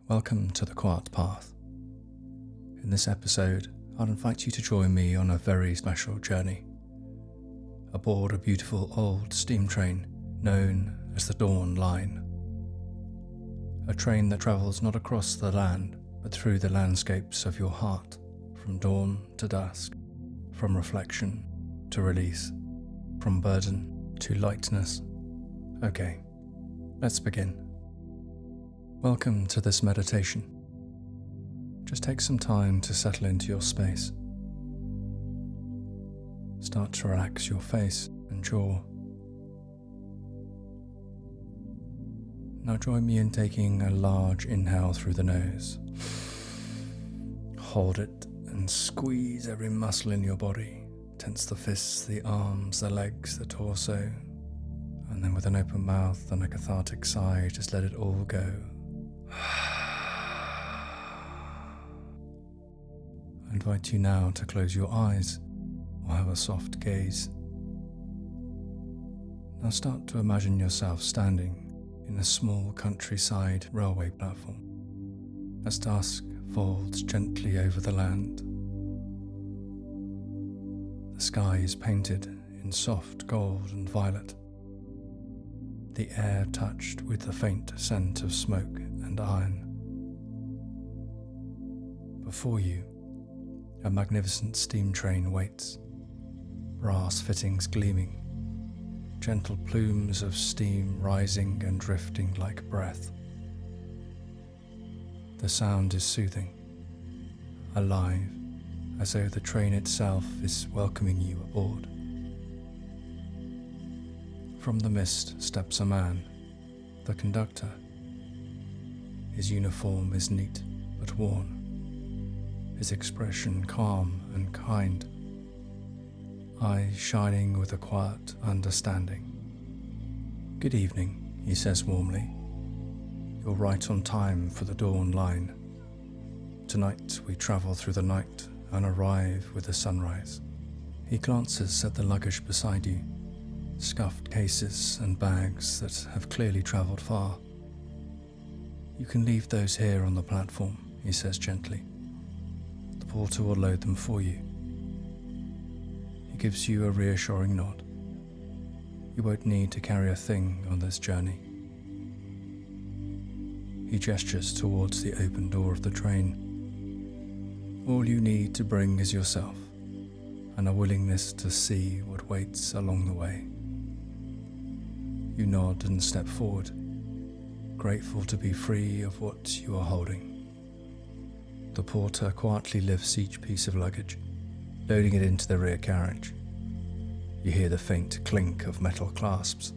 Welcome to the Quiet Path. In this episode, I'll invite you to join me on a very special journey aboard a beautiful old steam train known as the Dawn Line. A train that travels not across the land, but through the landscapes of your heart, from dawn to dusk, from reflection to release, from burden to lightness. Okay, let's begin. Welcome to this meditation. Just take some time to settle into your space. Start to relax your face and jaw. Now join me in taking a large inhale through the nose. Hold it and squeeze every muscle in your body. Tense the fists, the arms, the legs, the torso. And then with an open mouth and a cathartic sigh, just let it all go. I invite you now to close your eyes or have a soft gaze. Now start to imagine yourself standing in a small countryside railway platform as dusk folds gently over the land. The sky is painted in soft gold and violet, the air touched with the faint scent of smoke and iron. Before you, a magnificent steam train waits, brass fittings gleaming, gentle plumes of steam rising and drifting like breath. The sound is soothing, alive, as though the train itself is welcoming you aboard. From the mist steps a man, the conductor. His uniform is neat but worn, his expression calm and kind, eyes shining with a quiet understanding. "Good evening," he says warmly. "You're right on time for the Dawn Line. Tonight we travel through the night and arrive with the sunrise." He glances at the luggage beside you, scuffed cases and bags that have clearly travelled far. "You can leave those here on the platform," he says gently. "The porter will load them for you." He gives you a reassuring nod. You won't need to carry a thing on this journey. He gestures towards the open door of the train. "All you need to bring is yourself and a willingness to see what waits along the way." You nod and step forward, grateful to be free of what you are holding. The porter quietly lifts each piece of luggage, loading it into the rear carriage. You hear the faint clink of metal clasps,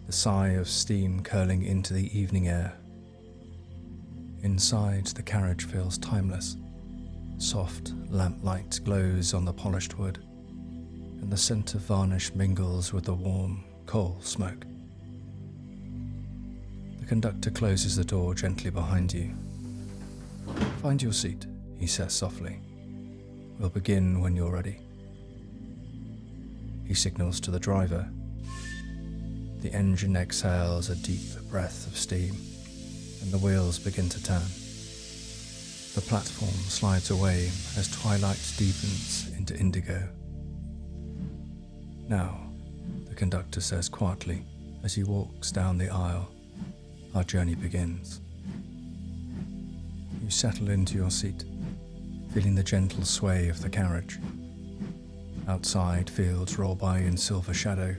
the sigh of steam curling into the evening air. Inside, the carriage feels timeless. Soft lamplight glows on the polished wood, and the scent of varnish mingles with the warm coal smoke. The conductor closes the door gently behind you. "Find your seat," he says softly. "We'll begin when you're ready." He signals to the driver. The engine exhales a deep breath of steam, and the wheels begin to turn. The platform slides away as twilight deepens into indigo. "Now," the conductor says quietly as he walks down the aisle, "our journey begins." You settle into your seat, feeling the gentle sway of the carriage. Outside, fields roll by in silver shadow.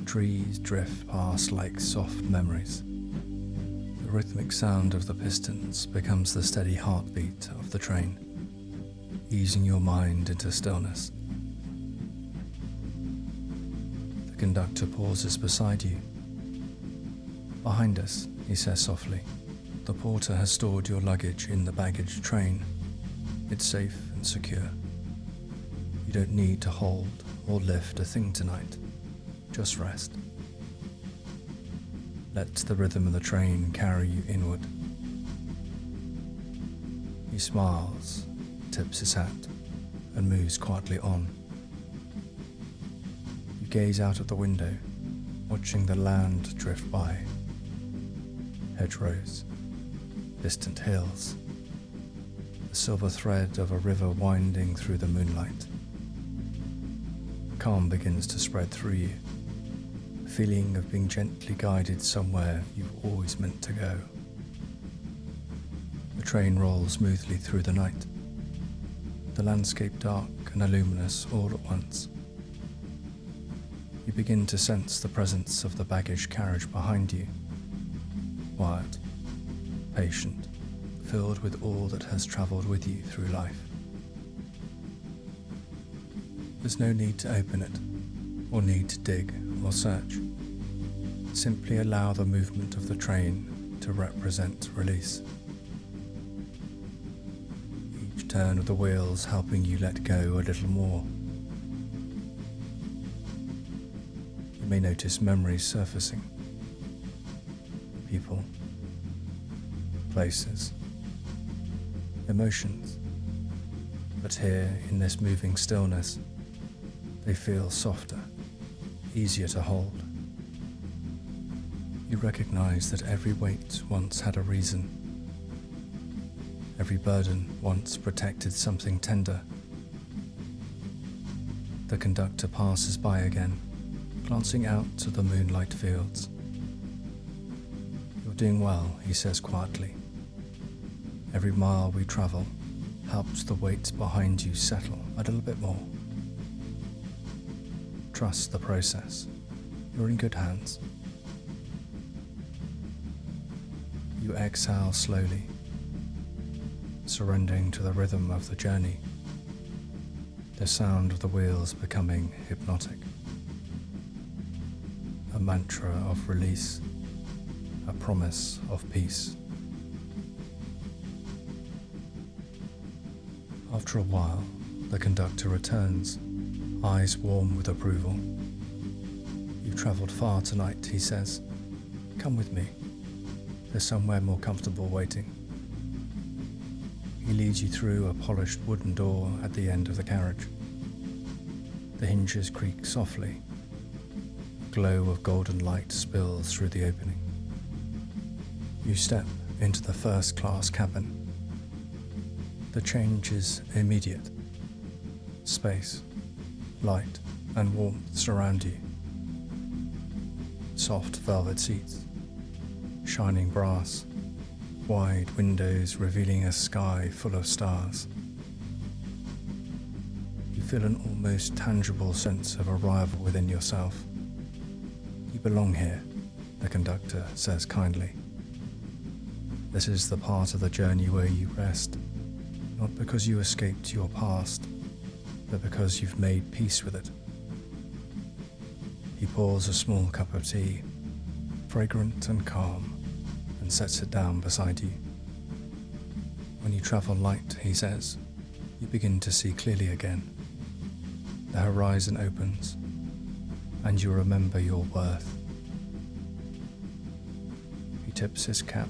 Trees drift past like soft memories. The rhythmic sound of the pistons becomes the steady heartbeat of the train, easing your mind into stillness. The conductor pauses beside you. "Behind us," he says softly. "The porter has stored your luggage in the baggage train. It's safe and secure. You don't need to hold or lift a thing tonight. Just rest. Let the rhythm of the train carry you inward." He smiles, tips his hat, and moves quietly on. You gaze out of the window, watching the land drift by. Hedgerows, distant hills, the silver thread of a river winding through the moonlight. Calm begins to spread through you, a feeling of being gently guided somewhere you've always meant to go. The train rolls smoothly through the night, the landscape dark and luminous all at once. You begin to sense the presence of the baggage carriage behind you, quiet, patient, filled with all that has travelled with you through life. There's no need to open it, or need to dig or search. Simply allow the movement of the train to represent release. Each turn of the wheels helping you let go a little more. You may notice memories surfacing. People, places, emotions. But here, in this moving stillness, they feel softer, easier to hold. You recognize that every weight once had a reason. Every burden once protected something tender. The conductor passes by again, glancing out to the moonlight fields. "You're doing well," he says quietly. "Every mile we travel helps the weight behind you settle a little bit more. Trust the process. You're in good hands." You exhale slowly, surrendering to the rhythm of the journey, the sound of the wheels becoming hypnotic. A mantra of release, a promise of peace. After a while, the conductor returns, eyes warm with approval. "You've travelled far tonight," he says. "Come with me. There's somewhere more comfortable waiting." He leads you through a polished wooden door at the end of the carriage. The hinges creak softly. A glow of golden light spills through the opening. You step into the first-class cabin. The change is immediate. Space, light, and warmth surround you. Soft velvet seats, shining brass, wide windows revealing a sky full of stars. You feel an almost tangible sense of arrival within yourself. "You belong here," the conductor says kindly. "This is the part of the journey where you rest, not because you escaped your past, but because you've made peace with it." He pours a small cup of tea, fragrant and calm, and sets it down beside you. "When you travel light," he says, "you begin to see clearly again. The horizon opens, and you remember your worth." He tips his cap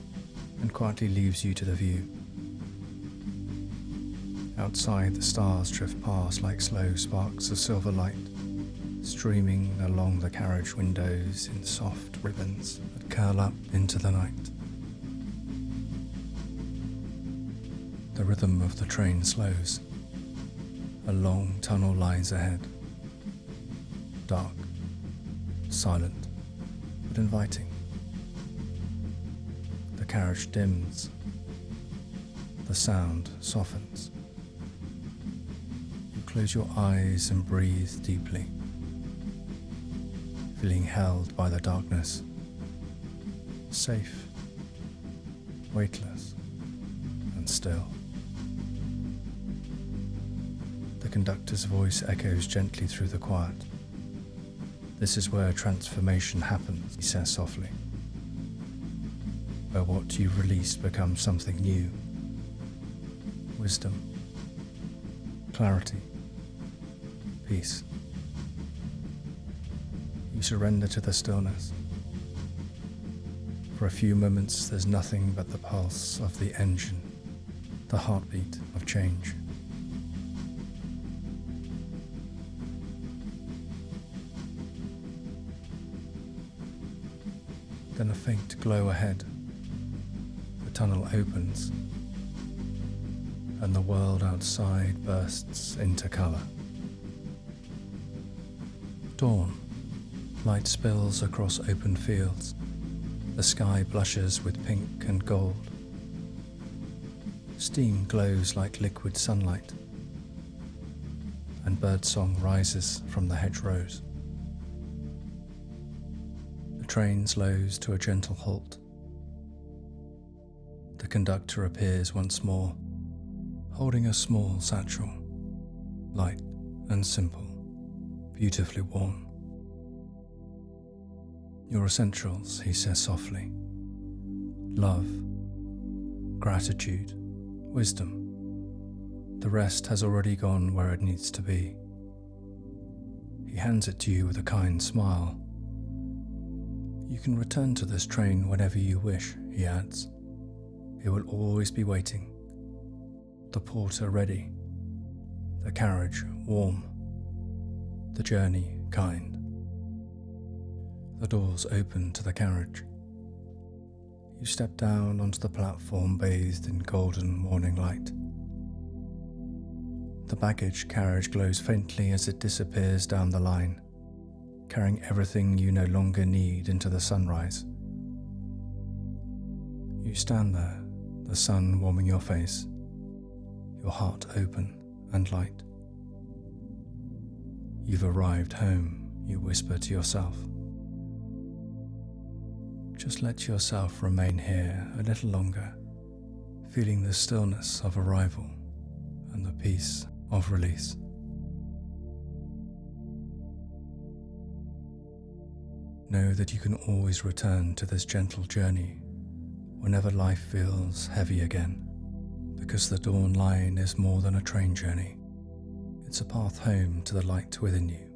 and quietly leaves you to the view. Outside, the stars drift past like slow sparks of silver light, streaming along the carriage windows in soft ribbons that curl up into the night. The rhythm of the train slows. A long tunnel lies ahead. Dark, silent, but inviting. The carriage dims. The sound softens. You close your eyes and breathe deeply, feeling held by the darkness, safe, weightless, and still. The conductor's voice echoes gently through the quiet. "This is where transformation happens," he says softly. "Where what you've released becomes something new. Wisdom, clarity, peace." You surrender to the stillness. For a few moments, there's nothing but the pulse of the engine, the heartbeat of change. Then a faint glow ahead, a tunnel opens and the world outside bursts into colour. Dawn. Light spills across open fields. The sky blushes with pink and gold. Steam glows like liquid sunlight, and birdsong rises from the hedgerows. The train slows to a gentle halt. The conductor appears once more, holding a small satchel, light and simple, beautifully worn. Your essentials, he says softly. Love, gratitude, wisdom. The rest has already gone where it needs to be. He hands it to you with a kind smile. You can return to this train whenever you wish, he adds. It will always be waiting. The porter ready. The carriage warm. The journey kind. The doors open to the carriage. You step down onto the platform bathed in golden morning light. The baggage carriage glows faintly as it disappears down the line, carrying everything you no longer need into the sunrise. You stand there, the sun warming your face, your heart open and light. You've arrived home, you whisper to yourself. Just let yourself remain here a little longer, feeling the stillness of arrival and the peace of release. Know that you can always return to this gentle journey whenever life feels heavy again, because the dawn line is more than a train journey. It's a path home to the light within you.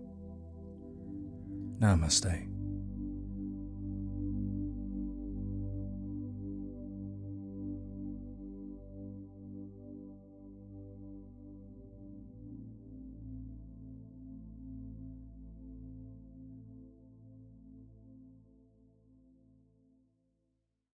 Namaste.